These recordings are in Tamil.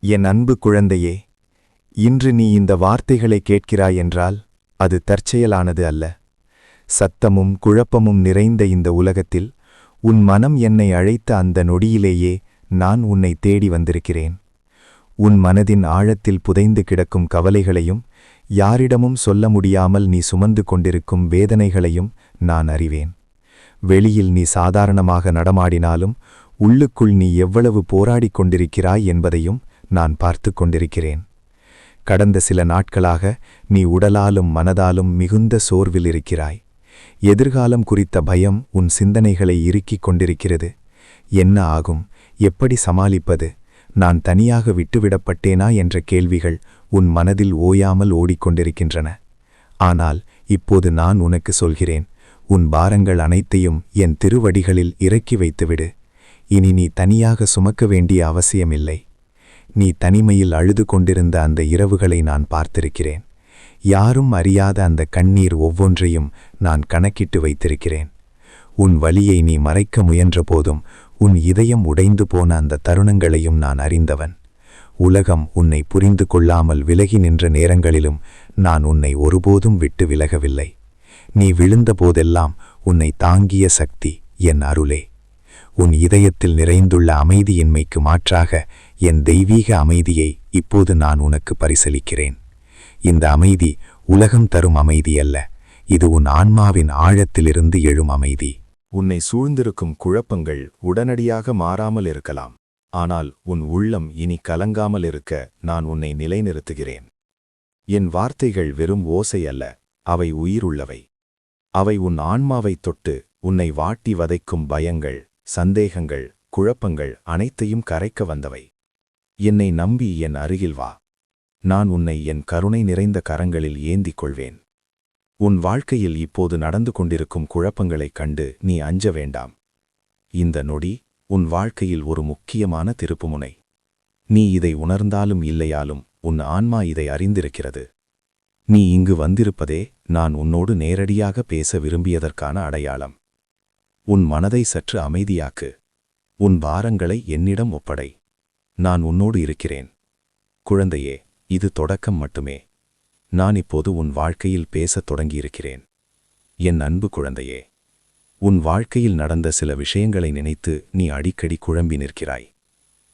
என் அன்பு குழந்தையே, இன்று நீ இந்த வார்த்தைகளை கேட்கிறாய் என்றால் அது தற்செயலானது அல்ல. சத்தமும் குழப்பமும் நிறைந்த இந்த உலகத்தில் உன் மனம் என்னை அழைத்த அந்த நொடியிலேயே நான் உன்னை தேடி வந்திருக்கிறேன். உன் மனதின் ஆழத்தில் புதைந்து கிடக்கும் கவலைகளையும் யாரிடமும் சொல்ல முடியாமல் நீ சுமந்து கொண்டிருக்கும் வேதனைகளையும் நான் அறிவேன். வெளியில் நீ சாதாரணமாக நடமாடினாலும் உள்ளுக்குள் நீ எவ்வளவு போராடிக் கொண்டிருக்கிறாய் என்பதையும் நான் பார்த்து கொண்டிருக்கிறேன். கடந்த சில நாட்களாக நீ உடலாலும் மனதாலும் மிகுந்த சோர்வில் இருக்கிறாய். எதிர்காலம் குறித்த பயம் உன் சிந்தனைகளை இறுக்கிக் கொண்டிருக்கிறது. என்ன ஆகும், எப்படி சமாளிப்பது, நான் தனியாக விட்டுவிடப்பட்டேனா என்ற கேள்விகள் உன் மனதில் ஓயாமல் ஓடிக்கொண்டிருக்கின்றன. ஆனால் இப்போது நான் உனக்கு சொல்கிறேன், உன் பாரங்கள் அனைத்தையும் என் திருவடிகளில் இறக்கி வைத்துவிடு. இனி நீ தனியாக சுமக்க வேண்டிய அவசியமில்லை. நீ தனிமையில் அழுது கொண்டிருந்த அந்த இரவுகளை நான் பார்த்திருக்கிறேன். யாரும் அறியாத அந்த கண்ணீர் ஒவ்வொன்றையும் நான் கணக்கிட்டு வைத்திருக்கிறேன். உன் வலியை நீ மறைக்க முயன்ற போதும் உன் இதயம் உடைந்து போன அந்த தருணங்களையும் நான் அறிந்தவன். உலகம் உன்னை புரிந்து கொள்ளாமல் விலகி நின்ற நேரங்களிலும் நான் உன்னை ஒருபோதும் விட்டு விலகவில்லை. நீ விழுந்த போதெல்லாம் உன்னை தாங்கிய சக்தி என் அருளே. உன் இதயத்தில் நிறைந்துள்ள அமைதியின்மைக்கு மாற்றாக என் தெய்வீக அமைதியை இப்போது நான் உனக்கு பரிசளிக்கிறேன். இந்த அமைதி உலகம் தரும் அமைதி அல்ல, இது உன் ஆன்மாவின் ஆழத்திலிருந்து எழும் அமைதி. உன்னை சூழ்ந்திருக்கும் குழப்பங்கள் உடனடியாக மாறாமல் இருக்கலாம், ஆனால் உன் உள்ளம் இனி கலங்காமல் இருக்க நான் உன்னை நிலைநிறுத்துகிறேன். என் வார்த்தைகள் வெறும் ஓசை அல்ல, அவை உயிருள்ளவை. அவை உன் ஆன்மாவைத் தொட்டு உன்னை வாட்டி வதைக்கும் பயங்கள், சந்தேகங்கள், குழப்பங்கள் அனைத்தையும் கரைக்க வந்தவை. என்னை நம்பி என் அருகில் வா. நான் உன்னை என் கருணை நிறைந்த கரங்களில் ஏந்திக் கொள்வேன். உன் வாழ்க்கையில் இப்போது நடந்து கொண்டிருக்கும் குழப்பங்களைக் கண்டு நீ அஞ்ச வேண்டாம். இந்த நொடி உன் வாழ்க்கையில் ஒரு முக்கியமான திருப்புமுனை. நீ இதை உணர்ந்தாலும் இல்லையாலும் உன் ஆன்மா இதை அறிந்திருக்கிறது. நீ இங்கு வந்திருப்பதே நான் உன்னோடு நேரடியாக பேச விரும்பியதற்கான அடையாளம். உன் மனதை சற்று அமைதியாக்கு. உன் பாரங்களை என்னிடம் ஒப்படை. நான் உன்னோடு இருக்கிறேன். குழந்தையே, இது தொடக்கம் மட்டுமே. நான் இப்போது உன் வாழ்க்கையில் பேசத் தொடங்கியிருக்கிறேன். என் அன்பு குழந்தையே, உன் வாழ்க்கையில் நடந்த சில விஷயங்களை நினைத்து நீ அடிக்கடி குழம்பி நிற்கிறாய்.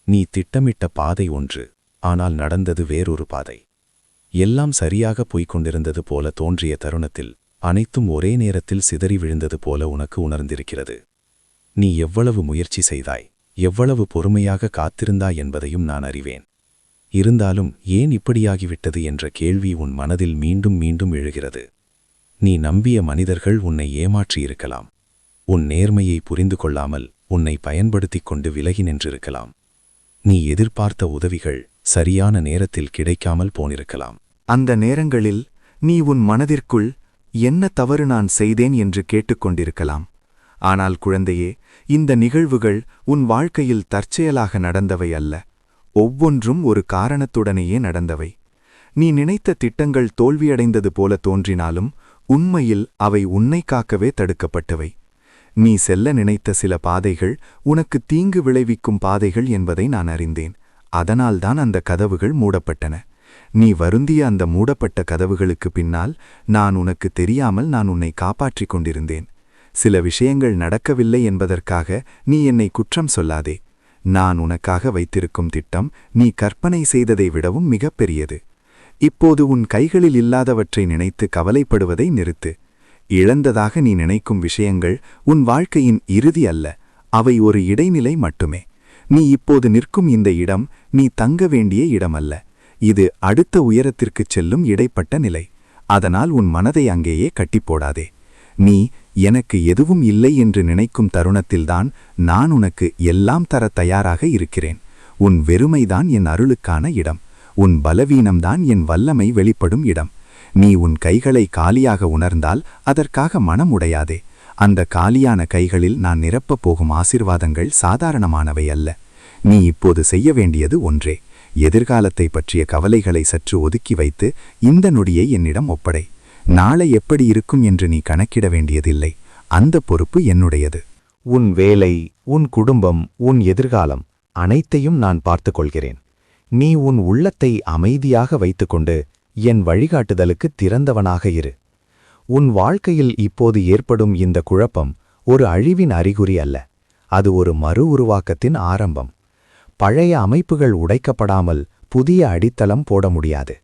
நீ திட்டமிட்ட பாதை ஒன்று, ஆனால் நடந்தது வேறொரு பாதை. எல்லாம் சரியாக போய்க் கொண்டிருந்தது போல தோன்றிய தருணத்தில் அனைத்தும் ஒரே நேரத்தில் சிதறி விழுந்தது போல உனக்கு உணர்ந்திருக்கிறது. நீ எவ்வளவு முயற்சி செய்தாய், எவ்வளவு பொறுமையாக காத்திருந்தாய் என்பதையும் நான் அறிவேன். இருந்தாலும் ஏன் இப்படியாகிவிட்டது என்ற கேள்வி உன் மனதில் மீண்டும் மீண்டும் எழுகிறது. நீ நம்பிய மனிதர்கள் உன்னை ஏமாற்றியிருக்கலாம். உன் நேர்மையை புரிந்து கொள்ளாமல் உன்னை பயன்படுத்திக் கொண்டு விலகி நின்றிருக்கலாம். நீ எதிர்பார்த்த உதவிகள் சரியான நேரத்தில் கிடைக்காமல் போனிருக்கலாம். அந்த நேரங்களில் நீ உன் மனதிற்குள் என்ன தவறு நான் செய்தேன் என்று கேட்டுக்கொண்டிருக்கலாம். ஆனால் குழந்தையே, இந்த நிகழ்வுகள் உன் வாழ்க்கையில் தற்செயலாக நடந்தவை அல்ல. ஒவ்வொன்றும் ஒரு காரணத்துடனேயே நடந்தவை. நீ நினைத்த திட்டங்கள் தோல்வியடைந்தது போல தோன்றினாலும் உண்மையில் அவை உன்னை காக்கவே தடுக்கப்பட்டவை. நீ செல்ல நினைத்த சில பாதைகள் உனக்கு தீங்கு விளைவிக்கும் பாதைகள் என்பதை நான் அறிந்தேன். அதனால்தான் அந்த கதவுகள் மூடப்பட்டன. நீ வருந்திய அந்த மூடப்பட்ட கதவுகளுக்கு பின்னால் நான் உனக்கு தெரியாமல் நான் உன்னை காப்பாற்றிக் கொண்டிருந்தேன். சில விஷயங்கள் நடக்கவில்லை என்பதற்காக நீ என்னை குற்றம் சொல்லாதே. நான் உனக்காக வைத்திருக்கும் திட்டம் நீ கற்பனை செய்ததை விடவும் மிகப்பெரியது. இப்போது உன் கைகளில் இல்லாதவற்றை நினைத்து கவலைப்படுவதை நிறுத்து. இழந்ததாக நீ நினைக்கும் விஷயங்கள் உன் வாழ்க்கையின் இறுதி அல்ல, அவை ஒரு இடைநிலை மட்டுமே. நீ இப்போது நிற்கும் இந்த இடம் நீ தங்க வேண்டிய இடமல்ல, இது அடுத்த உயரத்திற்குச் செல்லும் இடைப்பட்ட நிலை. அதனால் உன் மனதை அங்கேயே கட்டிப்போடாதே. நீ எனக்கு எதுவும் இல்லை என்று நினைக்கும் தருணத்தில்தான் நான் உனக்கு எல்லாம் தர தயாராக இருக்கிறேன். உன் வெறுமைதான் என் அருளுக்கான இடம். உன் பலவீனம்தான் என் வல்லமை வெளிப்படும் இடம். நீ உன் கைகளை காலியாக உணர்ந்தால் அதற்காக மனம் உடையாதே. அந்த காலியான கைகளில் நான் நிரப்பப் போகும் ஆசீர்வாதங்கள் சாதாரணமானவை அல்ல. நீ இப்போது செய்ய வேண்டியது ஒன்றே. எதிர்காலத்தை பற்றிய கவலைகளை சற்று ஒதுக்கி வைத்து இந்த நொடியை என்னிடம் ஒப்படை. நாளை எப்படி இருக்கும் என்று நீ கணக்கிட வேண்டியதில்லை. அந்த பொறுப்பு என்னுடையது. உன் வேலை, உன் குடும்பம், உன் எதிர்காலம் அனைத்தையும் நான் பார்த்து கொள்கிறேன். நீ உன் உள்ளத்தை அமைதியாக வைத்துக்கொண்டு என் வழிகாட்டுதலுக்கு திறந்தவனாக இரு. உன் வாழ்க்கையில் இப்போது ஏற்படும் இந்த குழப்பம் ஒரு அழிவின் அறிகுறி அல்ல, அது ஒரு மறு உருவாக்கத்தின் ஆரம்பம். பழைய அமைப்புகள் உடைக்கப்படாமல் புதிய அடித்தளம் போட முடியாது.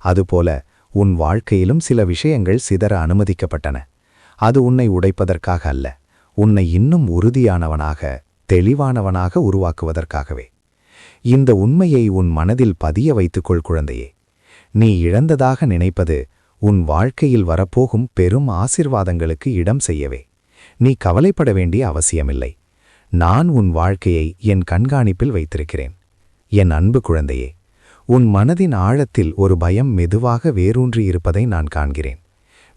அதுபோல உன் வாழ்க்கையிலும் சில விஷயங்கள் சிதற அனுமதிக்கப்பட்டன. அது உன்னை உடைப்பதற்காக அல்ல, உன்னை இன்னும் உறுதியானவனாக, தெளிவானவனாக உருவாக்குவதற்காகவே. இந்த உண்மையை உன் மனதில் பதிய வைத்துக்கொள் குழந்தையே. நீ இழந்ததாக நினைப்பது உன் வாழ்க்கையில் வரப்போகும் பெரும் ஆசிர்வாதங்களுக்கு இடம் செய்யவே. நீ கவலைப்பட வேண்டிய அவசியமில்லை. நான் உன் வாழ்க்கையை என் கண்காணிப்பில் வைத்திருக்கிறேன். என் அன்பு குழந்தையே, உன் மனதின் ஆழத்தில் ஒரு பயம் மெதுவாக வேரூன்றி இருப்பதை நான் காண்கிறேன்.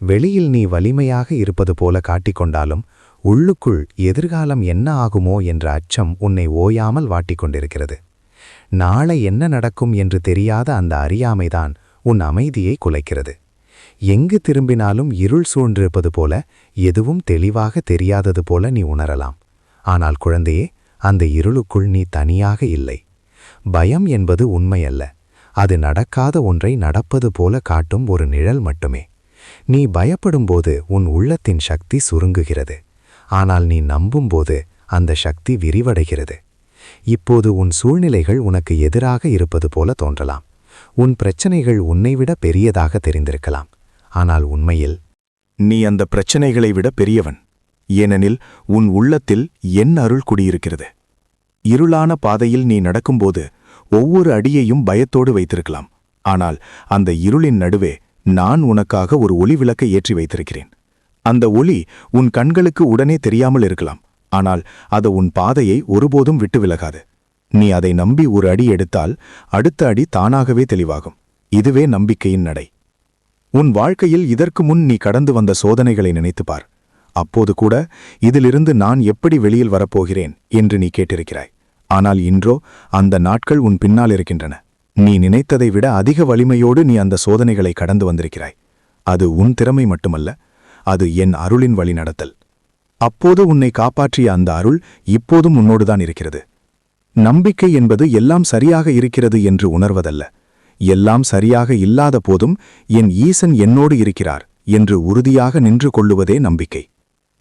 வெளியில் நீ வலிமையாக இருப்பது போல காட்டிக்கொண்டாலும் உள்ளுக்குள் எதிர்காலம் என்ன ஆகுமோ என்ற அச்சம் உன்னை ஓயாமல் வாட்டிக்கொண்டிருக்கிறது. நாளை என்ன நடக்கும் என்று தெரியாத அந்த அறியாமைதான் உன் அமைதியை குலைக்கிறது. எங்கு திரும்பினாலும் இருள் சூழ்ந்திருப்பது போல, எதுவும் தெளிவாக தெரியாதது போல நீ உணரலாம். ஆனால் குழந்தையே, அந்த இருளுக்குள் நீ தனியாக இல்லை. பயம் என்பது உண்மையல்ல, அது நடக்காத ஒன்றை நடப்பது போல காட்டும் ஒரு நிழல் மட்டுமே. நீ பயப்படும்போது உன் உள்ளத்தின் சக்தி சுருங்குகிறது, ஆனால் நீ நம்பும்போது அந்த சக்தி விரிவடைகிறது. இப்போது உன் சூழ்நிலைகள் உனக்கு எதிராக இருப்பது போல தோன்றலாம். உன் பிரச்சனைகள் உன்னைவிட பெரியதாக தெரிந்திருக்கலாம். ஆனால் உண்மையில் நீ அந்த பிரச்சனைகளை விட பெரியவன். ஏனெனில் உன் உள்ளத்தில் என் அருள் குடியிருக்கிறது. இருளான பாதையில் நீ நடக்கும்போது ஒவ்வொரு அடியையும் பயத்தோடு வைத்திருக்கலாம். ஆனால் அந்த இருளின் நடுவே நான் உனக்காக ஒரு ஒளி விளக்கை ஏற்றி வைத்திருக்கிறேன். அந்த ஒளி உன் கண்களுக்கு உடனே தெரியாமல் இருக்கலாம், ஆனால் அது உன் பாதையை ஒருபோதும் விட்டு விலகாது. நீ அதை நம்பி ஒரு அடி எடுத்தால் அடுத்த அடி தானாகவே தெளிவாகும். இதுவே நம்பிக்கையின் நடை. உன் வாழ்க்கையில் இதற்கு முன் நீ கடந்து வந்த சோதனைகளை நினைத்துப்பார். அப்போது கூட இதிலிருந்து நான் எப்படி வெளியில் வரப்போகிறேன் என்று நீ கேட்டிருக்கிறாய். ஆனால் இன்றோ அந்த நாட்கள் உன் பின்னால் இருக்கின்றன. நீ நினைத்ததை விட அதிக வலிமையோடு நீ அந்த சோதனைகளை கடந்து வந்திருக்கிறாய். அது உன் திறமை மட்டுமல்ல, அது என் அருளின் வழி நடத்தல். அப்போது உன்னை காப்பாற்றிய அந்த அருள் இப்போதும் உன்னோடுதான் இருக்கிறது. நம்பிக்கை என்பது எல்லாம் சரியாக இருக்கிறது என்று உணர்வதல்ல, எல்லாம் சரியாக இல்லாத போதும் என் ஈசன் என்னோடு இருக்கிறார் என்று உறுதியாக நின்று கொள்ளுவதே நம்பிக்கை.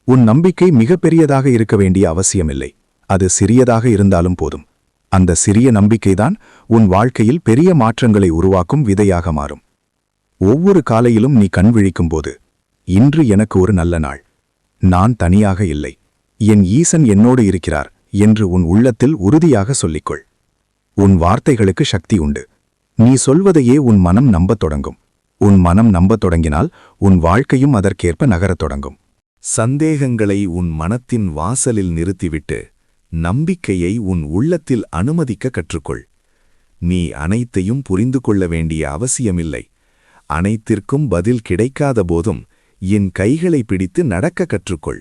உன் நம்பிக்கை மிகப்பெரியதாக இருக்க வேண்டிய அவசியமில்லை, அது சிறியதாக இருந்தாலும் போதும். அந்த சிறிய நம்பிக்கைதான் உன் வாழ்க்கையில் பெரிய மாற்றங்களை உருவாக்கும் விதையாக மாறும். ஒவ்வொரு காலையிலும் நீ கண் விழிக்கும்போது, இன்று எனக்கு ஒரு நல்ல நாள், நான் தனியாக இல்லை, என் ஈசன் என்னோடு இருக்கிறார் என்று உன் உள்ளத்தில் உறுதியாக சொல்லிக்கொள். உன் வார்த்தைகளுக்கு சக்தி உண்டு. நீ சொல்வதையே உன் மனம் நம்பத் தொடங்கும். உன் மனம் நம்பத் தொடங்கினால் உன் வாழ்க்கையும் அதற்கேற்ப நகரத் தொடங்கும். சந்தேகங்களை உன் மனத்தின் வாசலில் நிறுத்திவிட்டு நம்பிக்கையை உன் உள்ளத்தில் அனுமதிக்க கற்றுக்கொள். நீ அனைத்தையும் புரிந்து கொள்ள வேண்டிய அவசியமில்லை. அனைத்திற்கும் பதில் கிடைக்காத போதும் என் கைகளை பிடித்து நடக்க கற்றுக்கொள்.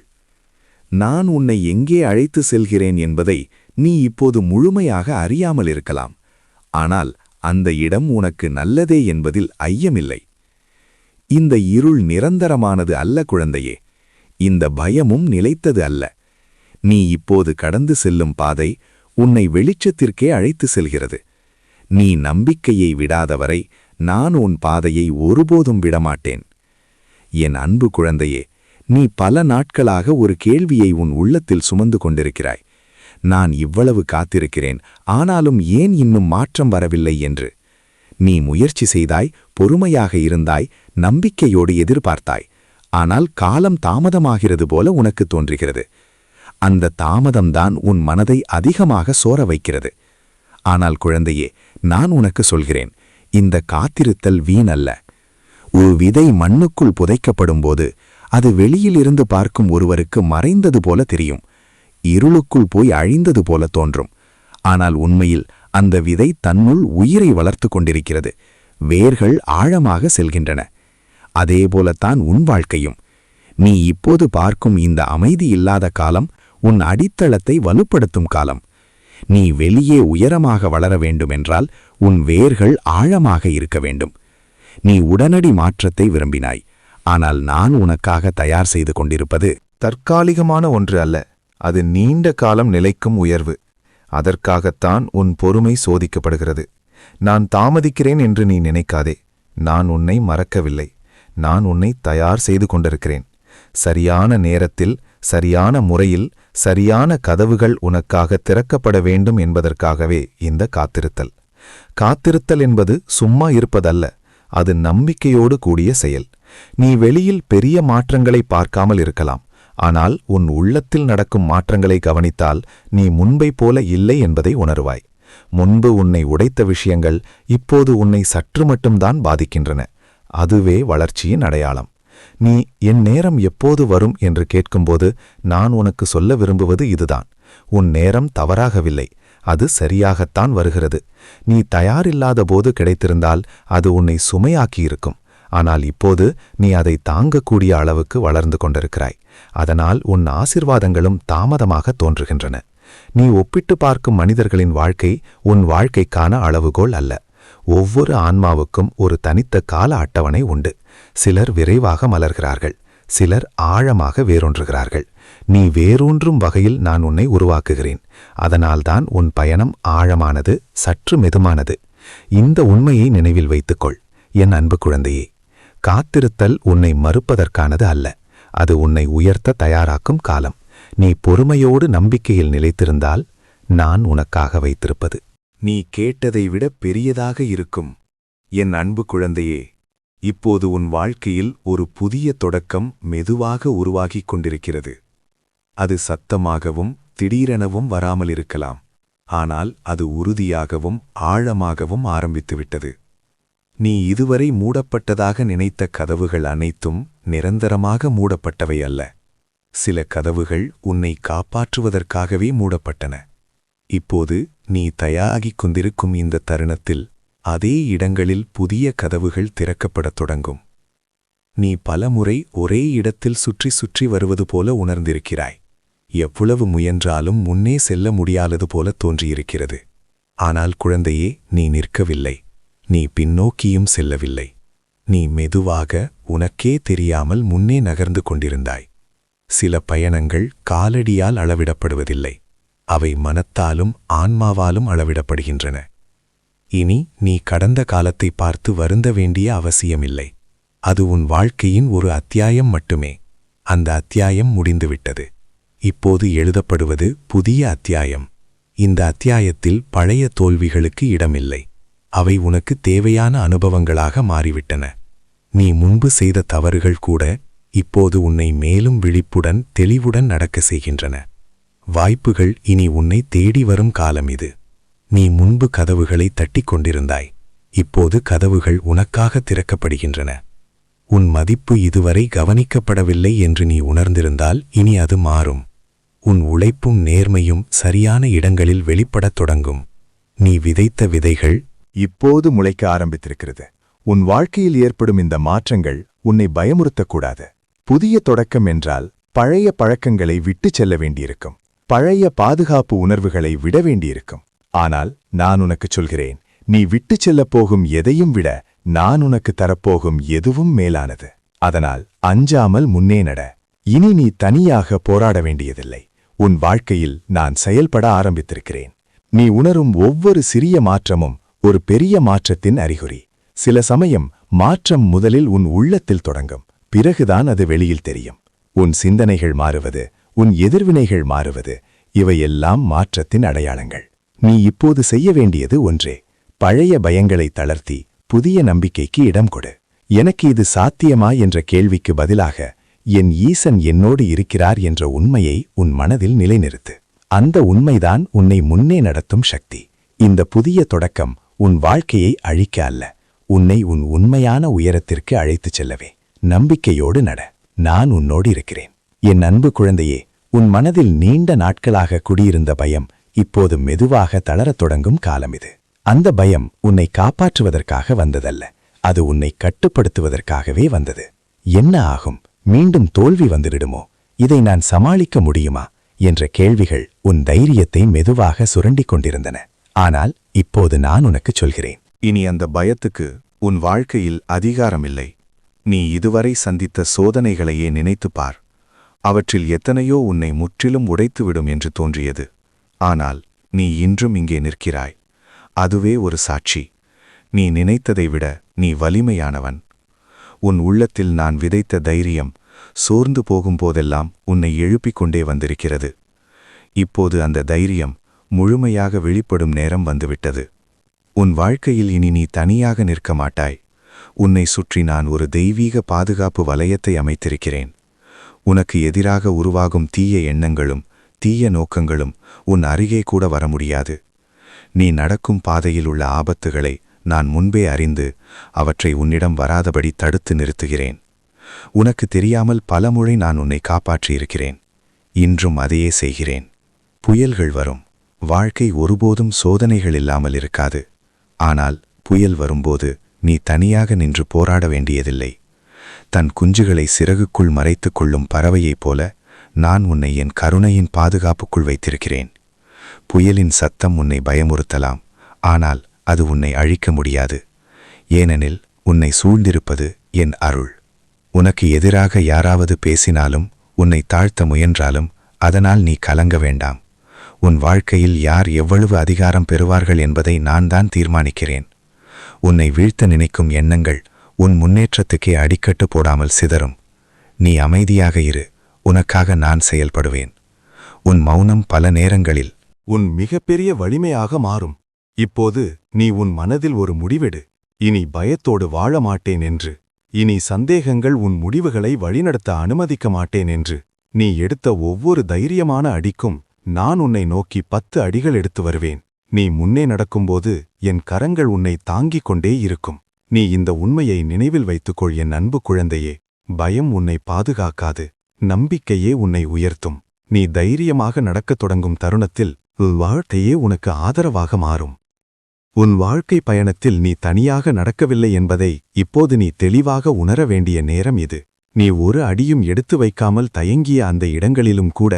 நான் உன்னை எங்கே அழைத்து செல்கிறேன் என்பதை நீ இப்போது முழுமையாக அறியாமல் இருக்கலாம். ஆனால் அந்த இடம் உனக்கு நல்லதே என்பதில் ஐயமில்லை. இந்த இருள் நிரந்தரமானது அல்ல குழந்தையே. இந்த பயமும் நிலைத்தது அல்ல. நீ இப்போது கடந்து செல்லும் பாதை உன்னை வெளிச்சத்திற்கே அழைத்து செல்கிறது. நீ நம்பிக்கையை விடாதவரை நான் உன் பாதையை ஒருபோதும் விடமாட்டேன். என் அன்பு குழந்தையே, நீ பல நாட்களாக ஒரு கேள்வியை உன் உள்ளத்தில் சுமந்து கொண்டிருக்கிறாய். நான் இவ்வளவு காத்திருக்கிறேன், ஆனாலும் ஏன் இன்னும் மாற்றம் வரவில்லை என்று. நீ முயற்சி செய்தாய், பொறுமையாக இருந்தாய், நம்பிக்கையோடு எதிர்பார்த்தாய். ஆனால் காலம் தாமதமாகிறது போல உனக்கு தோன்றுகிறது. அந்த தாமதம்தான் உன் மனதை அதிகமாக சோர வைக்கிறது. ஆனால் குழந்தையே, நான் உனக்கு சொல்கிறேன், இந்த காத்திருத்தல் வீணல்ல. ஒரு விதை மண்ணுக்குள் புதைக்கப்படும்போது அது வெளியிலிருந்து பார்க்கும் ஒருவருக்கு மறைந்தது போல தெரியும், இருளுக்குள் போய் அழிந்தது போல தோன்றும். ஆனால் உண்மையில் அந்த விதை தன்னுள் உயிரை வளர்த்து கொண்டிருக்கிறது. வேர்கள் ஆழமாக செல்கின்றன. அதேபோலத்தான் உன் வாழ்க்கையும். நீ இப்போது பார்க்கும் இந்த அமைதி இல்லாத காலம் உன் அடித்தளத்தை வலுப்படுத்தும் காலம். நீ வெளியே உயரமாக வளர வேண்டுமென்றால் உன் வேர்கள் ஆழமாக இருக்க வேண்டும். நீ உடனடி மாற்றத்தை விரும்பினாய், ஆனால் நான் உனக்காக தயார் செய்து கொண்டிருப்பது தற்காலிகமான ஒன்று அல்ல, அது நீண்ட காலம் நிலைக்கும் உயர்வு. அதற்காகத்தான் உன் பொறுமை சோதிக்கப்படுகிறது. நான் தாமதிக்கிறேன் என்று நீ நினைக்காதே. நான் உன்னை மறக்கவில்லை. நான் உன்னை தயார் செய்து கொண்டிருக்கிறேன். சரியான நேரத்தில், சரியான முறையில், சரியான கதவுகள் உனக்காக திறக்கப்பட வேண்டும் என்பதற்காகவே இந்த காத்திருத்தல். காத்திருத்தல் என்பது சும்மா இருப்பதல்ல, அது நம்பிக்கையோடு கூடிய செயல். நீ வெளியில் பெரிய மாற்றங்களை பார்க்காமல் இருக்கலாம், ஆனால் உன் உள்ளத்தில் நடக்கும் மாற்றங்களை கவனித்தால் நீ முன்பை போல இல்லை என்பதை உணர்வாய். முன்பு உன்னை உடைத்த விஷயங்கள் இப்போது உன்னை சற்று மட்டும்தான் பாதிக்கின்றன. அதுவே வளர்ச்சியின் அடையாளம். நீ என் நேரம் எப்போது வரும் என்று கேட்கும்போது நான் உனக்கு சொல்ல விரும்புவது இதுதான். உன் நேரம் தவறாகவில்லை, அது சரியாகத்தான் வருகிறது. நீ தயாரில்லாத போது கிடைத்திருந்தால் அது உன்னை சுமையாக்கியிருக்கும். ஆனால் இப்போது நீ அதை தாங்கக்கூடிய அளவுக்கு வளர்ந்து கொண்டிருக்கிறாய். அதனால் உன் ஆசிர்வாதங்களும் தாமதமாக தோன்றுகின்றன. நீ ஒப்பிட்டு பார்க்கும் மனிதர்களின் வாழ்க்கை உன் வாழ்க்கைக்கான அளவுகோல் அல்ல. ஒவ்வொரு ஆன்மாவுக்கும் ஒரு தனித்த கால அட்டவணை உண்டு. சிலர் விரைவாக மலர்கிறார்கள், சிலர் ஆழமாக வேரூன்றுகிறார்கள். நீ வேரூன்றும் வகையில் நான் உன்னை உருவாக்குகிறேன். அதனால்தான் உன் பயணம் ஆழமானது, சற்று மெதுமானது. இந்த உண்மையை நினைவில் வைத்துக்கொள் என் அன்பு குழந்தையே. காத்திருத்தல் உன்னை மறுப்பதற்கானது அல்ல, அது உன்னை உயர்த்த தயாராக்கும் காலம். நீ பொறுமையோடு நம்பிக்கையில் நிலைத்திருந்தால் நான் உனக்காக வைத்திருப்பது நீ கேட்டதை விட பெரியதாக இருக்கும். என் அன்பு குழந்தையே, இப்போது உன் வாழ்க்கையில் ஒரு புதிய தொடக்கம் மெதுவாக உருவாகிக் கொண்டிருக்கிறது. அது சத்தமாகவும் திடீரெனவும் வராமல் இருக்கலாம், ஆனால் அது உறுதியாகவும் ஆழமாகவும் ஆரம்பித்துவிட்டது. நீ இதுவரை மூடப்பட்டதாக நினைத்த கதவுகள் அனைத்தும் நிரந்தரமாக மூடப்பட்டவை அல்ல. சில கதவுகள் உன்னை காப்பாற்றுவதற்காகவே மூடப்பட்டன. இப்போது நீ தயாராகிக் கொண்டிருக்கும் இந்த தருணத்தில் அதே இடங்களில் புதிய கதவுகள் திறக்கப்படத் தொடங்கும். நீ பலமுறை ஒரே இடத்தில் சுற்றி சுற்றி வருவது போல உணர்ந்திருக்கிறாய். எவ்வளவு முயன்றாலும் முன்னே செல்ல முடியாதது போல தோன்றியிருக்கிறது. ஆனால் குழந்தையே, நீ நிற்கவில்லை, நீ பின்னோக்கியும் செல்லவில்லை. நீ மெதுவாக உனக்கே தெரியாமல் முன்னே நகர்ந்து கொண்டிருந்தாய். சில பயணங்கள் காலடியால் அளவிடப்படுவதில்லை, அவை மனத்தாலும் ஆன்மாவாலும் அளவிடப்படுகின்றன. இனி நீ கடந்த காலத்தை பார்த்து வருந்த வேண்டிய அவசியமில்லை. அது உன் வாழ்க்கையின் ஒரு அத்தியாயம் மட்டுமே. அந்த அத்தியாயம் முடிந்துவிட்டது. இப்போது எழுதப்படுவது புதிய அத்தியாயம். இந்த அத்தியாயத்தில் பழைய தோல்விகளுக்கு இடமில்லை. அவை உனக்கு தேவையான அனுபவங்களாக மாறிவிட்டன. நீ முன்பு செய்த தவறுகள் கூட இப்போது உன்னை மேலும் விழிப்புடன் தெளிவுடன் நடக்க செய்கின்றன. வாய்ப்புகள் இனி உன்னை தேடி வரும் காலம் இது. நீ முன்பு கதவுகளை தட்டிக் கொண்டிருந்தாய், இப்போது கதவுகள் உனக்காக திறக்கப்படுகின்றன. உன் மதிப்பு இதுவரை கவனிக்கப்படவில்லை என்று நீ உணர்ந்திருந்தால் இனி அது மாறும். உன் உழைப்பும் நேர்மையும் சரியான இடங்களில் வெளிப்படத் தொடங்கும். நீ விதைத்த விதைகள் இப்போது முளைக்க ஆரம்பித்திருக்கிறது. உன் வாழ்க்கையில் ஏற்படும் இந்த மாற்றங்கள் உன்னை பயமுறுத்தக்கூடாது. புதிய தொடக்கம் என்றால் பழைய பழக்கங்களை விட்டுச் செல்ல வேண்டியிருக்கும், பழைய பாதுகாப்பு உணர்வுகளை விட வேண்டியிருக்கும். ஆனால் நான் உனக்கு சொல்கிறேன், நீ விட்டுச் செல்லப் போகும் எதையும் விட நான் உனக்கு தரப்போகும் எதுவும் மேலானது. அதனால் அஞ்சாமல் முன்னே நட. இனி நீ தனியாக போராட வேண்டியதில்லை. உன் வாழ்க்கையில் நான் செயல்பட ஆரம்பித்திருக்கிறேன். நீ உணரும் ஒவ்வொரு சிறிய மாற்றமும் ஒரு பெரிய மாற்றத்தின் அறிகுறி. சில சமயம் மாற்றம் முதலில் உன் உள்ளத்தில் தொடங்கும், பிறகுதான் அது வெளியில் தெரியும். உன் சிந்தனைகள் மாறுவது, உன் எதிர்வினைகள் மாறுவது, இவையெல்லாம் மாற்றத்தின் அடையாளங்கள். நீ இப்போது செய்ய வேண்டியது ஒன்றே, பழைய பயங்களை தளர்த்தி புதிய நம்பிக்கைக்கு இடம் கொடு. எனக்கு இது சாத்தியமா என்ற கேள்விக்கு பதிலாக என் ஈசன் என்னோடு இருக்கிறார் என்ற உண்மையை உன் மனதில் நிலைநிறுத்து. அந்த உண்மைதான் உன்னை முன்னே நடத்தும் சக்தி. இந்த புதிய தொடக்கம் உன் வாழ்க்கையை அழிக்க அல்ல, உன்னை உன் உண்மையான உயரத்திற்கு அழைத்துச் செல்லவே. நம்பிக்கையோடு நட. நான் உன்னோடு இருக்கிறேன். என் அன்பு குழந்தையே, உன் மனதில் நீண்ட நாட்களாக குடியிருந்த பயம் இப்போது மெதுவாக தளரத் தொடங்கும் காலம் இது. அந்த பயம் உன்னை காப்பாற்றுவதற்காக வந்ததல்ல, அது உன்னை கட்டுப்படுத்துவதற்காகவே வந்தது. என்ன ஆகும்? மீண்டும் தோல்வி வந்துவிடுமோ? இதை நான் சமாளிக்க முடியுமா என்ற கேள்விகள் உன் தைரியத்தை மெதுவாக சுரண்டிக் கொண்டிருந்தன. ஆனால் இப்போது நான் உனக்குச் சொல்கிறேன், இனி அந்த பயத்துக்கு உன் வாழ்க்கையில் அதிகாரமில்லை. நீ இதுவரை சந்தித்த சோதனைகளையே நினைத்துப் பார். அவற்றில் எத்தனையோ உன்னை முற்றிலும் உடைத்துவிடும் என்று தோன்றியது. ஆனால் நீ இன்றும் இங்கே நிற்கிறாய். அதுவே ஒரு சாட்சி. நீ நினைத்ததை விட நீ வலிமையானவன். உன் உள்ளத்தில் நான் விதைத்த தைரியம் சோர்ந்து போகும்போதெல்லாம் உன்னை எழுப்பிக் கொண்டே வந்திருக்கிறது. இப்போது அந்த தைரியம் முழுமையாக வெளிப்படும் நேரம் வந்துவிட்டது. உன் வாழ்க்கையில் இனி நீ தனியாக நிற்க மாட்டாய். உன்னை சுற்றி நான் ஒரு தெய்வீக பாதுகாப்பு வலயத்தை அமைத்திருக்கிறேன். உனக்கு எதிராக உருவாகும் தீய எண்ணங்களும் தீய நோக்கங்களும் உன் அருகே கூட வர முடியாது. நீ நடக்கும் பாதையில் உள்ள ஆபத்துகளை நான் முன்பே அறிந்து அவற்றை உன்னிடம் வராதபடி தடுத்து நிறுத்துகிறேன். உனக்கு தெரியாமல் பலமுறை நான் உன்னை காப்பாற்றியிருக்கிறேன். இன்றும் அதையே செய்கிறேன். புயல்கள் வரும். வாழ்க்கை ஒருபோதும் சோதனைகள் இல்லாமல் இருக்காது. ஆனால் புயல் வரும்போது நீ தனியாக நின்று போராட வேண்டியதில்லை. தன் குஞ்சுகளை சிறகுக்குள் மறைத்துக் கொள்ளும் பறவையைப் போல நான் உன்னை என் கருணையின் பாதுகாப்புக்குள் வைத்திருக்கிறேன். புயலின் சத்தம் உன்னை பயமுறுத்தலாம், ஆனால் அது உன்னை அழிக்க முடியாது. ஏனெனில் உன்னை சூழ்ந்திருப்பது என் அருள். உனக்கு எதிராக யாராவது பேசினாலும் உன்னை தாழ்த்த முயன்றாலும் அதனால் நீ கலங்க வேண்டாம். உன் வாழ்க்கையில் யார் எவ்வளவு அதிகாரம் பெறுவார்கள் என்பதை நான் தான் தீர்மானிக்கிறேன். உன்னை வீழ்த்த நினைக்கும் எண்ணங்கள் உன் முன்னேற்றத்துக்கே அடிக்கட்டு போடாமல் சிதறும். நீ அமைதியாக இரு, உனக்காக நான் செயல்படுவேன். உன் மௌனம் பல நேரங்களில் உன் மிகப்பெரிய வலிமையாக மாறும். இப்போது நீ உன் மனதில் ஒரு முடிவெடு. இனி பயத்தோடு வாழ மாட்டேன் என்று. இனி சந்தேகங்கள் உன் முடிவுகளை வழிநடத்த அனுமதிக்க மாட்டேன் என்று. நீ எடுத்த ஒவ்வொரு தைரியமான அடிக்கும் நான் உன்னை நோக்கி 10 அடிகள் எடுத்து வருவேன். நீ முன்னே நடக்கும்போது என் கரங்கள் உன்னை தாங்கிக் கொண்டே இருக்கும். நீ இந்த உண்மையை நினைவில் வைத்துக்கொள் என் அன்பு குழந்தையே. பயம் உன்னை பாதுகாக்காது, நம்பிக்கையே உன்னை உயர்த்தும். நீ தைரியமாக நடக்கத் தொடங்கும் தருணத்தில் வாழ்க்கையே உனக்கு ஆதரவாக மாறும். உன் வாழ்க்கை பயணத்தில் நீ தனியாக நடக்கவில்லை என்பதை இப்போது நீ தெளிவாக உணர வேண்டிய நேரம் இது. நீ ஒரு அடியும் எடுத்து வைக்காமல் தயங்கிய அந்த இடங்களிலும் கூட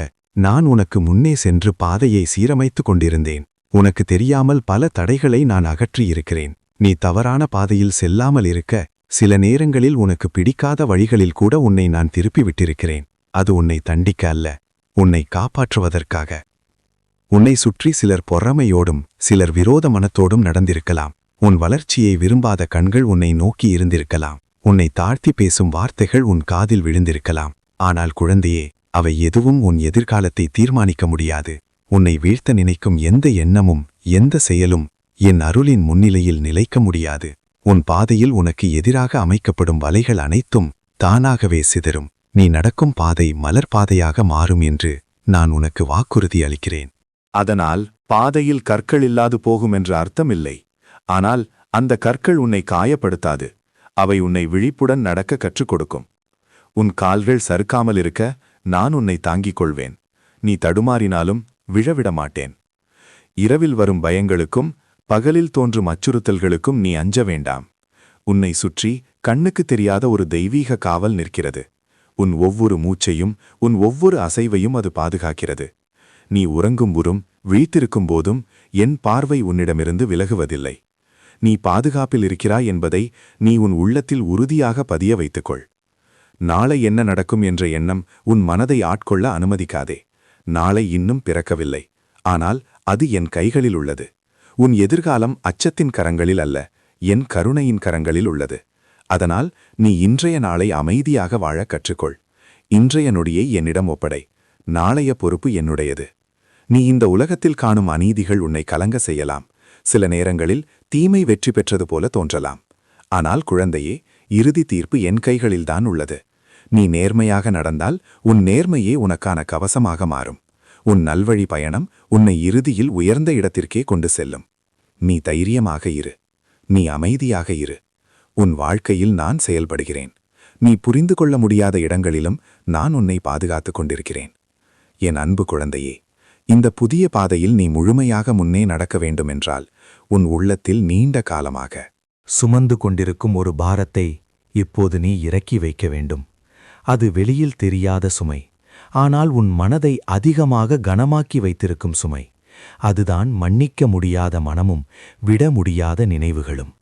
நான் உனக்கு முன்னே சென்று பாதையை சீரமைத்துக் கொண்டிருந்தேன். உனக்கு தெரியாமல் பல தடைகளை நான் அகற்றியிருக்கிறேன். நீ தவறான பாதையில் செல்லாமல் இருக்க சில நேரங்களில் உனக்கு பிடிக்காத வழிகளில் கூட உன்னை நான் திருப்பி விட்டிருக்கிறேன். அது உன்னை தண்டிக்க அல்ல, உன்னை காப்பாற்றுவதற்காக. உன்னை சுற்றி சிலர் பொறாமையோடும் சிலர் விரோத மனத்தோடும் நடந்திருக்கலாம். உன் வளர்ச்சியை விரும்பாத கண்கள் உன்னை நோக்கி இருந்திருக்கலாம். உன்னை தாழ்த்தி பேசும் வார்த்தைகள் உன் காதில் விழுந்திருக்கலாம். ஆனால் குழந்தையே, அவை எதுவும் உன் எதிர்காலத்தை தீர்மானிக்க முடியாது. உன்னை வீழ்த்த நினைக்கும் எந்த எண்ணமும் எந்த செயலும் என் அருளின் முன்னிலையில் நிலைக்க முடியாது. உன் பாதையில் உனக்கு எதிராக அமைக்கப்படும் வலைகள் அனைத்தும் தானாகவே சிதறும். நீ நடக்கும் பாதை மலர் பாதையாக மாறும் என்று நான் உனக்கு வாக்குறுதி அளிக்கிறேன். அதனால் பாதையில் கற்கள் இல்லாது போகும் என்ற அர்த்தமில்லை. ஆனால் அந்த கற்கள் உன்னை காயப்படுத்தாது. அவை உன்னை விழிப்புடன் நடக்க கற்றுக் கொடுக்கும். உன் கால்கள் சறுக்காமல் இருக்க நான் உன்னை தாங்கிக் கொள்வேன். நீ தடுமாறினாலும் விழவிட மாட்டேன். இரவில் வரும் பயங்களுக்கும் பகலில் தோன்றும் அச்சுறுத்தல்களுக்கும் நீ அஞ்ச வேண்டாம். உன்னை சுற்றி கண்ணுக்கு தெரியாத ஒரு தெய்வீக காவல் நிற்கிறது. உன் ஒவ்வொரு மூச்சையும் உன் ஒவ்வொரு அசைவையும் அது பாதுகாக்கிறது. நீ உறங்கும் புறம் விழித்திருக்கும் போதும் என் பார்வை உன்னிடமிருந்து விலகுவதில்லை. நீ பாதுகாப்பில் இருக்கிறாய் என்பதை நீ உன் உள்ளத்தில் உறுதியாக பதிய வைத்துக்கொள். நாளை என்ன நடக்கும் என்ற எண்ணம் உன் மனதை ஆட்கொள்ள அனுமதிக்காதே. நாளை இன்னும் பிறக்கவில்லை, ஆனால் அது என் கைகளில் உள்ளது. உன் எதிர்காலம் அச்சத்தின் கரங்களில் அல்ல, என் கருணையின் கரங்களில் உள்ளது. அதனால் நீ இன்றைய நாளை அமைதியாக வாழ கற்றுக்கொள். இன்றைய நொடியை என்னிடம் ஒப்படை. நாளைய பொறுப்பு என்னுடையது. நீ இந்த உலகத்தில் காணும் அநீதிகள் உன்னை கலங்க செய்யலாம். சில நேரங்களில் தீமை வெற்றி பெற்றது போல தோன்றலாம். ஆனால் குழந்தையே, இறுதி தீர்ப்பு என் கைகளில்தான் உள்ளது. நீ நேர்மையாக நடந்தால் உன் நேர்மையே உனக்கான கவசமாக மாறும். உன் நல்வழி பயணம் உன்னை இறுதியில் உயர்ந்த இடத்திற்கே கொண்டு செல்லும். நீ தைரியமாக இரு. நீ அமைதியாக இரு. உன் வாழ்க்கையில் நான் செயல்படுகிறேன். நீ புரிந்து கொள்ள முடியாத இடங்களிலும் நான் உன்னை பாதுகாத்துக் கொண்டிருக்கிறேன். என் அன்பு குழந்தையே, இந்த புதிய பாதையில் நீ முழுமையாக முன்னே நடக்க வேண்டுமென்றால் உன் உள்ளத்தில் நீண்ட காலமாக சுமந்து கொண்டிருக்கும் ஒரு பாரத்தை இப்போது நீ இறக்கி வைக்க வேண்டும். அது வெளியில் தெரியாத சுமை, ஆனால் உன் மனதை அதிகமாக கனமாக்கி வைத்திருக்கும் சுமை. அதுதான் மன்னிக்க முடியாத மனமும் விட முடியாத நினைவுகளும்.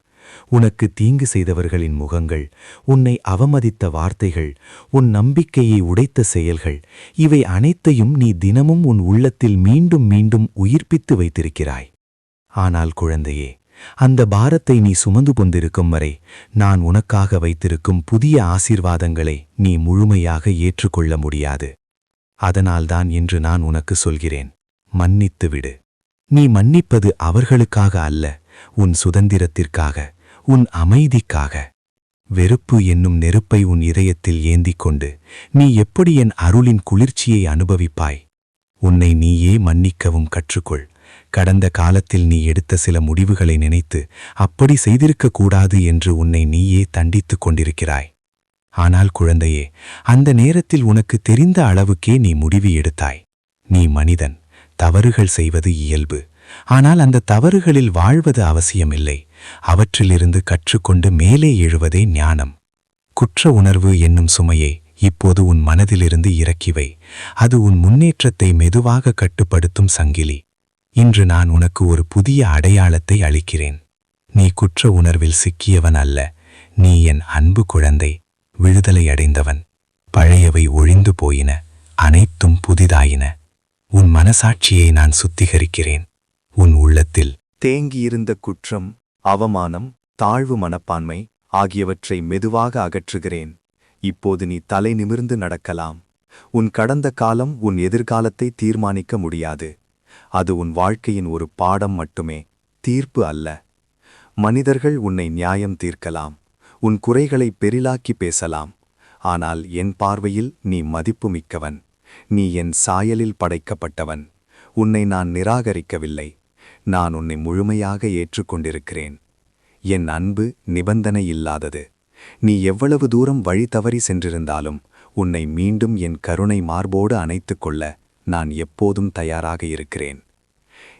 உனக்கு தீங்கு செய்தவர்களின் முகங்கள், உன்னை அவமதித்த வார்த்தைகள், உன் நம்பிக்கையை உடைத்த செயல்கள், இவை அனைத்தையும் நீ தினமும் உன் உள்ளத்தில் மீண்டும் மீண்டும் உயிர்ப்பித்து வைத்திருக்கிறாய். ஆனால் குழந்தையே, அந்த பாரத்தை நீ சுமந்து கொண்டிருக்கும் வரை நான் உனக்காக வைத்திருக்கும் புதிய ஆசீர்வாதங்களை நீ முழுமையாக ஏற்றுக்கொள்ள முடியாது. அதனால்தான் இன்று நான் உனக்கு சொல்கிறேன், மன்னித்து விடு. நீ மன்னிப்பது அவர்களுக்காக அல்ல, உன் சுதந்திரத்திற்காக, உன் அமைதிக்காக. வெறுப்பு என்னும் நெருப்பை உன் இதயத்தில் ஏந்திக் கொண்டு நீ எப்படி என் அருளின் குளிர்ச்சியை அனுபவிப்பாய்? உன்னை நீயே மன்னிக்கவும் கற்றுக்கொள். கடந்த காலத்தில் நீ எடுத்த சில முடிவுகளை நினைத்து அப்படி செய்திருக்கக்கூடாது என்று உன்னை நீயே தண்டித்துக் கொண்டிருக்கிறாய். ஆனால் குழந்தையே, அந்த நேரத்தில் உனக்கு தெரிந்த அளவுக்கே நீ முடிவு எடுத்தாய். நீ மனிதன், தவறுகள் செய்வது இயல்பு. ஆனால் அந்த தவறுகளில் வாழ்வது அவசியமில்லை. அவற்றிலிருந்து கற்றுக்கொண்டு மேலே எழுவதே ஞானம். குற்ற உணர்வு என்னும் சுமையை இப்போது உன் மனதிலிருந்து இறக்கிவை. அது உன் முன்னேற்றத்தை மெதுவாக கட்டுப்படுத்தும் சங்கிலி. இன்று நான் உனக்கு ஒரு புதிய அடையாளத்தை அளிக்கிறேன். நீ குற்ற உணர்வில் சிக்கியவன் அல்ல, நீ என் அன்பு குழந்தை, விடுதலை அடைந்தவன். பழையவை ஒழிந்து போயின, அனைத்தும் புதிதாயின. உன் மனசாட்சியை நான் சுத்திகரிக்கிறேன். உன் உள்ளத்தில் தேங்கியிருந்த குற்றம், அவமானம், தாழ்வு மனப்பான்மை ஆகியவற்றை மெதுவாக அகற்றுகிறேன். இப்போது நீ தலை நிமிர்ந்து நடக்கலாம். உன் கடந்த காலம் உன் எதிர்காலத்தை தீர்மானிக்க முடியாது. அது உன் வாழ்க்கையின் ஒரு பாடம் மட்டுமே, தீர்ப்பு அல்ல. மனிதர்கள் உன்னை நியாயம் தீர்க்கலாம், உன் குறைகளை பெரிலாக்கி பேசலாம். ஆனால் என் பார்வையில் நீ மதிப்புமிக்கவன். நீ என் சாயலில் படைக்கப்பட்டவன். உன்னை நான் நிராகரிக்கவில்லை. நான் உன்னை முழுமையாக ஏற்றுக்கொண்டிருக்கிறேன். என் அன்பு நிபந்தனை இல்லாதது. நீ எவ்வளவு தூரம் வழி தவறி சென்றிருந்தாலும் உன்னை மீண்டும் என் கருணை மார்போடு அணைத்துக் கொள்ள நான் எப்போதும் தயாராக இருக்கிறேன்.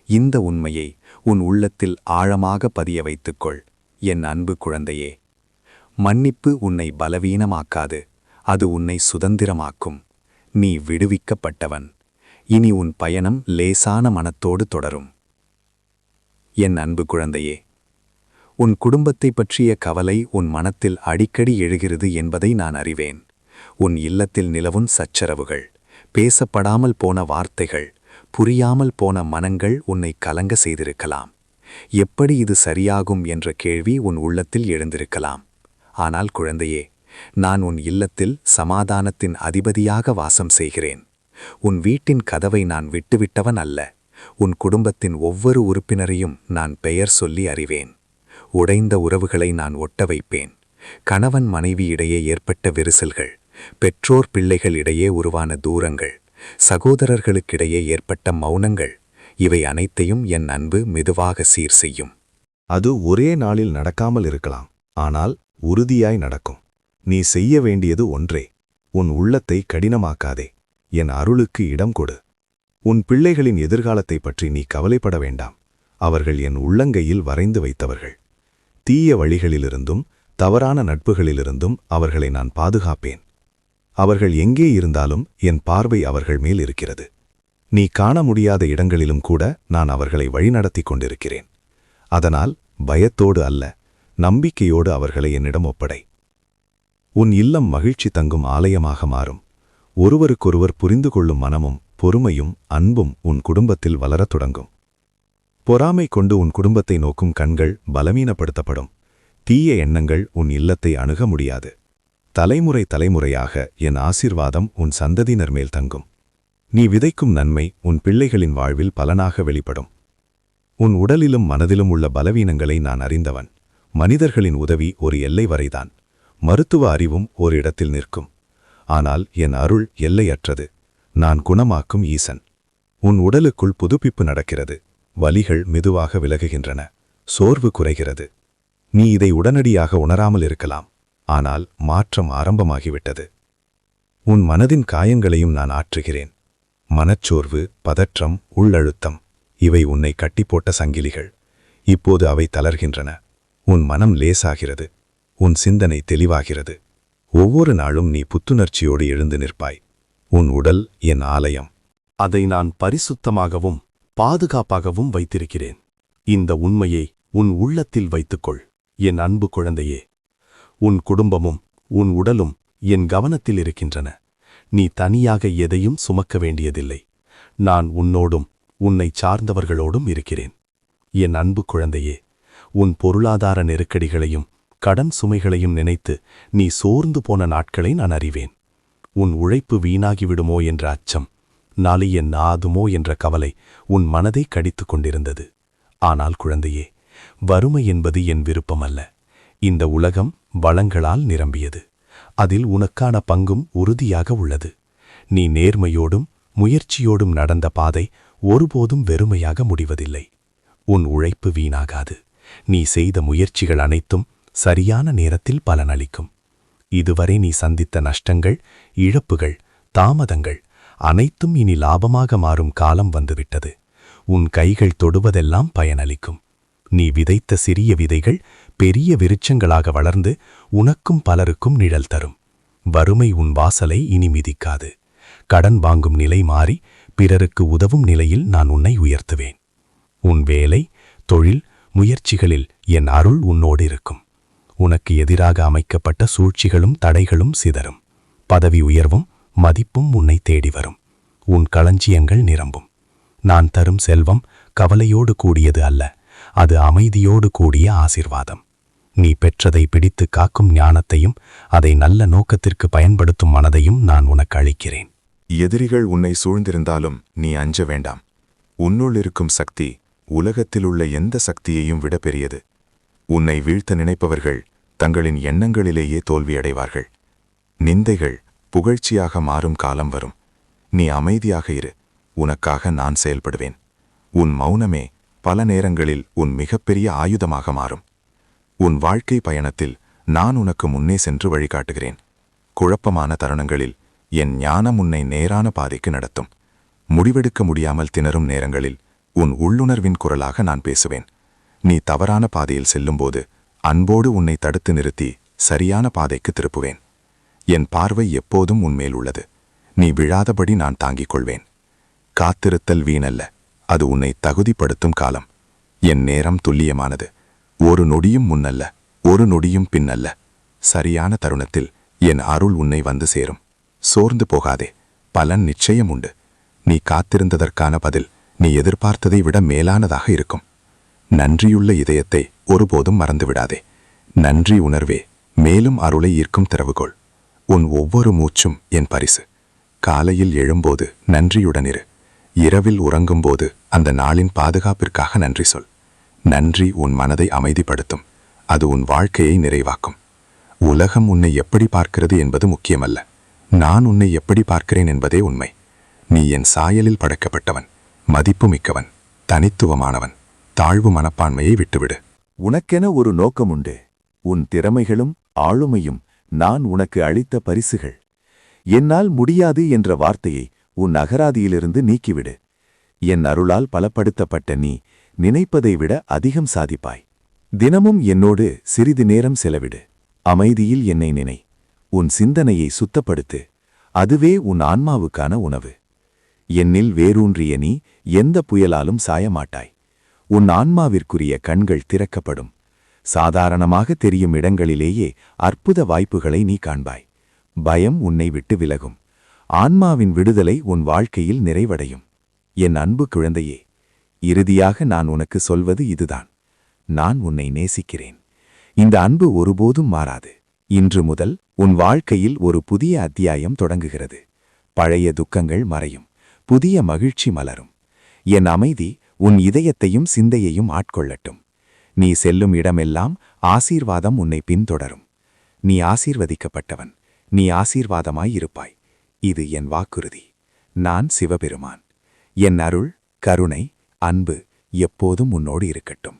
இந்த உண்மையை உன் உள்ளத்தில் ஆழமாக பதிய வைத்துக்கொள், என் அன்பு குழந்தையே. மன்னிப்பு உன்னை பலவீனமாக்காது, அது உன்னை சுதந்திரமாக்கும். நீ விடுவிக்கப்பட்டவன். இனி உன் பயணம் லேசான மனத்தோடு தொடரும். என் அன்பு குழந்தையே, உன் குடும்பத்தை பற்றிய கவலை உன் மனத்தில் அடிக்கடி எழுகிறது என்பதை நான் அறிவேன். உன் இல்லத்தில் நிலவும் சச்சரவுகள், பேசப்படாமல் போன வார்த்தைகள், புரியாமல் போன மனங்கள் உன்னை கலங்க செய்திருக்கலாம். எப்படி இது சரியாகும் என்ற கேள்வி உன் உள்ளத்தில் எழுந்திருக்கலாம். ஆனால் குழந்தையே, நான் உன் இல்லத்தில் சமாதானத்தின் அதிபதியாக வாசம் செய்கிறேன். உன் வீட்டின் கதவை நான் விட்டுவிட்டவன் அல்ல. உன் குடும்பத்தின் ஒவ்வொரு உறுப்பினரையும் நான் பெயர் சொல்லி அறிவேன். உடைந்த உறவுகளை நான் ஒட்ட வைப்பேன். கணவன் மனைவி இடையே ஏற்பட்ட விரிசல்கள், பெற்றோர் பிள்ளைகள் இடையே உருவான தூரங்கள், சகோதரர்களுக்கிடையே ஏற்பட்ட மௌனங்கள், இவை அனைத்தையும் என் அன்பு மெதுவாக சீர் செய்யும். அது ஒரே நாளில் நடக்காமல் இருக்கலாம், ஆனால் உறுதியாய் நடக்கும். நீ செய்ய வேண்டியது ஒன்றே, உன் உள்ளத்தை கடினமாக்காதே. என் அருளுக்கு இடம் கொடு. உன் பிள்ளைகளின் எதிர்காலத்தை பற்றி நீ கவலைப்பட வேண்டாம். அவர்கள் என் உள்ளங்கையில் வரைந்து வைத்தவர்கள். தீய வழிகளிலிருந்தும் தவறான நட்புகளிலிருந்தும் அவர்களை நான் பாதுகாப்பேன். அவர்கள் எங்கே இருந்தாலும் என் பார்வை அவர்கள் மேல் இருக்கிறது. நீ காண முடியாத இடங்களிலும் கூட நான் அவர்களை வழிநடத்திக் கொண்டிருக்கிறேன். அதனால் பயத்தோடு அல்ல, நம்பிக்கையோடு அவர்களை என்னிடம் ஒப்படை. உன் இல்லம் மகிழ்ச்சி தங்கும் ஆலயமாக மாறும். ஒருவருக்கொருவர் புரிந்து கொள்ளும் மனமும் பொறுமையும் அன்பும் உன் குடும்பத்தில் வளரத் தொடங்கும். பொறாமை கொண்டு உன் குடும்பத்தை நோக்கும் கண்கள் பலவீனப்படுத்தப்படும். தீய எண்ணங்கள் உன் இல்லத்தை அணுக முடியாது. தலைமுறை தலைமுறையாக என் ஆசீர்வாதம் உன் சந்ததியினர் மேல் தங்கும். நீ விதைக்கும் நன்மை உன் பிள்ளைகளின் வாழ்வில் பலனாக வெளிப்படும். உன் உடலிலும் மனதிலும் உள்ள பலவீனங்களை நான் அறிந்தவன். மனிதர்களின் உதவி ஒரு எல்லை வரைதான். மருத்துவ அறிவும் ஒரு இடத்தில் நிற்கும். ஆனால் என் அருள் எல்லையற்றது. நான் குணமாக்கும் ஈசன். உன் உடலுக்குள் புதுப்பிப்பு நடக்கிறது. வலிகள் மெதுவாக விலகுகின்றன. சோர்வு குறைகிறது. நீ இதை உடனடியாக உணராமல் இருக்கலாம், ஆனால் மாற்றம் ஆரம்பமாகிவிட்டது. உன் மனதின் காயங்களையும் நான் ஆற்றுகிறேன். மனச்சோர்வு, பதற்றம், உள்ளழுத்தம், இவை உன்னை கட்டிப்போட்ட சங்கிலிகள். இப்போது அவை தளர்கின்றன. உன் மனம் லேசாகிறது. உன் சிந்தனை தெளிவாகிறது. ஒவ்வொரு நாளும் நீ புத்துணர்ச்சியோடு எழுந்து நிற்பாய். உன் உடல் என் ஆலயம். அதை நான் பரிசுத்தமாகவும் பாதுகாப்பாகவும் வைத்திருக்கிறேன். இந்த உண்மையை உன் உள்ளத்தில் வைத்துக்கொள், என் அன்பு குழந்தையே. உன் குடும்பமும் உன் உடலும் என் கவனத்தில் இருக்கின்றன. நீ தனியாக எதையும் சுமக்க வேண்டியதில்லை. நான் உன்னோடும் உன்னை சார்ந்தவர்களோடும் இருக்கிறேன். என் அன்பு குழந்தையே, உன் பொருளாதார நெருக்கடிகளையும் கடன் சுமைகளையும் நினைத்து நீ சோர்ந்து போன நாட்களை நான் அறிவேன். உன் உழைப்பு வீணாகிவிடுமோ என்ற அச்சம், நாளை என் ஆதுமோ என்ற கவலை உன் மனதை கடித்துக் கொண்டிருந்தது. ஆனால் குழந்தையே, வறுமை என்பது என் விருப்பமல்ல. இந்த உலகம் வளங்களால் நிரம்பியது. அதில் உனக்கான பங்கும் உறுதியாக உள்ளது. நீ நேர்மையோடும் முயற்சியோடும் நடந்த பாதை ஒருபோதும் வெறுமையாக முடிவதில்லை. உன் உழைப்பு வீணாகாது. நீ செய்த முயற்சிகள் அனைத்தும் சரியான நேரத்தில் பலனளிக்கும். இதுவரை நீ சந்தித்த நஷ்டங்கள், இழப்புகள், தாமதங்கள் அனைத்தும் இனி லாபமாக மாறும் காலம் வந்துவிட்டது. உன் கைகள் தொடுவதெல்லாம் பயனளிக்கும். நீ விதைத்த சிறிய விதைகள் பெரிய விருட்சங்களாக வளர்ந்து உனக்கும் பலருக்கும் நிழல் தரும். வறுமை உன் வாசலை இனி மிதிக்காது. கடன் வாங்கும் நிலை மாறி பிறருக்கு உதவும் நிலையில் நான் உன்னை உயர்த்துவேன். உன் வேலை, தொழில், முயற்சிகளில் என் அருள் உன்னோடு இருக்கும். உனக்கு எதிராக அமைக்கப்பட்ட சூழ்ச்சிகளும் தடைகளும் சிதறும். பதவி உயர்வும் மதிப்பும் உன்னை தேடி வரும். உன் களஞ்சியங்கள் நிரம்பும். நான் தரும் செல்வம் கவலையோடு கூடியது அல்ல, அது அமைதியோடு கூடிய ஆசீர்வாதம். நீ பெற்றதை பிடித்து காக்கும் ஞானத்தையும் அதை நல்ல நோக்கத்திற்கு பயன்படுத்தும் மனதையும் நான் உனக்கு அளிக்கிறேன். எதிரிகள் உன்னை சூழ்ந்திருந்தாலும் நீ அஞ்ச வேண்டாம். உன்னுள் இருக்கும் சக்தி உலகத்திலுள்ள எந்த சக்தியையும் விட பெரியது. உன்னை வீழ்த்த நினைப்பவர்கள் தங்களின் எண்ணங்களிலேயே தோல்வியடைவார்கள். நிந்தைகள் புகழ்ச்சியாக மாறும் காலம் வரும். நீ அமைதியாக இரு. உனக்காக நான் செயல்படுவேன். உன் மௌனமே பல நேரங்களில் உன் மிகப்பெரிய ஆயுதமாக மாறும். உன் வாழ்க்கை பயணத்தில் நான் உனக்கு முன்னே சென்று வழிகாட்டுகிறேன். குழப்பமான தருணங்களில் என் ஞானம் உன்னை நேரான பாதைக்கு நடத்தும். முடிவெடுக்க முடியாமல் திணறும் நேரங்களில் உன் உள்ளுணர்வின் குரலாக நான் பேசுவேன். நீ தவறான பாதையில் செல்லும்போது அன்போடு உன்னை தடுத்து நிறுத்தி சரியான பாதைக்கு திருப்புவேன். என் பார்வை எப்போதும் உன்மேல் உள்ளது. நீ விழாதபடி நான் தாங்கிக் கொள்வேன். காத்திருத்தல் வீணல்ல, அது உன்னை தகுதிப்படுத்தும் காலம். என் நேரம் துல்லியமானது. ஒரு நொடியும் முன்னல்ல, ஒரு நொடியும் பின்னல்ல. சரியான தருணத்தில் என் அருள் உன்னை வந்து சேரும். சோர்ந்து போகாதே, பலன் நிச்சயம் உண்டு. நீ காத்திருந்ததற்கான பதில் நீ எதிர்பார்த்ததை விட மேலானதாக இருக்கும். நன்றியுள்ள இதயத்தை ஒருபோதும் மறந்துவிடாதே. நன்றி உணர்வே மேலும் அருளை ஈர்க்கும் திறவுகோள். உன் ஒவ்வொரு மூச்சும் என் பரிசு. காலையில் எழும்போது நன்றியுடன் இரு. இரவில் உறங்கும்போது அந்த நாளின் பாதுகாப்பிற்காக நன்றி சொல். நன்றி உன் மனதை அமைதிப்படுத்தும். அது உன் வாழ்க்கையை நிறைவாக்கும். உலகம் உன்னை எப்படி பார்க்கிறது என்பது முக்கியமல்ல, நான் உன்னை எப்படி பார்க்கிறேன் என்பதே உண்மை. நீ என் சாயலில் படைக்கப்பட்டவன், மதிப்புமிக்கவன், தனித்துவமானவன். தாழ்வு மனப்பான்மையை விட்டுவிடு. உனக்கென ஒரு நோக்கமுண்டு. உன் திறமைகளும் ஆளுமையும் நான் உனக்கு அளித்த பரிசுகள். என்னால் முடியாது என்ற வார்த்தையை உன் அகராதியிலிருந்து நீக்கிவிடு. என் அருளால் பலப்படுத்தப்பட்ட நீ நினைப்பதை விட அதிகம் சாதிப்பாய். தினமும் என்னோடு சிறிது நேரம் செலவிடு. அமைதியில் என்னை நினை. உன் சிந்தனையை சுத்தப்படுத்து. அதுவே உன் ஆன்மாவுக்கான உணவு. என்னில் வேரூன்றிய நீ எந்த புயலாலும் சாயமாட்டாய். உன் ஆன்மாவிற்குரிய கண்கள் திறக்கப்படும். சாதாரணமாக தெரியும் இடங்களிலேயே அற்புத வாய்ப்புகளை நீ காண்பாய். பயம் உன்னை விட்டு விலகும். ஆன்மாவின் விடுதலை உன் வாழ்க்கையில் நிறைவடையும். என் அன்பு குழந்தையே, இறுதியாக நான் உனக்கு சொல்வது இதுதான். நான் உன்னை நேசிக்கிறேன். இந்த அன்பு ஒருபோதும் மாறாது. இன்று முதல் உன் வாழ்க்கையில் ஒரு புதிய அத்தியாயம் தொடங்குகிறது. பழைய துக்கங்கள் மறையும். புதிய மகிழ்ச்சி மலரும். என் அமைதி உன் இதயத்தையும் சிந்தையையும் ஆட்கொள்ளட்டும். நீ செல்லும் இடமெல்லாம் ஆசீர்வாதம் உன்னை பின்தொடரும். நீ ஆசீர்வதிக்கப்பட்டவன். நீ ஆசீர்வாதமாயிருப்பாய். இது என் வாக்குறுதி. நான் சிவபெருமான். என் அருள், கருணை, அன்பு எப்போதும் உன்னோடு இருக்கட்டும்.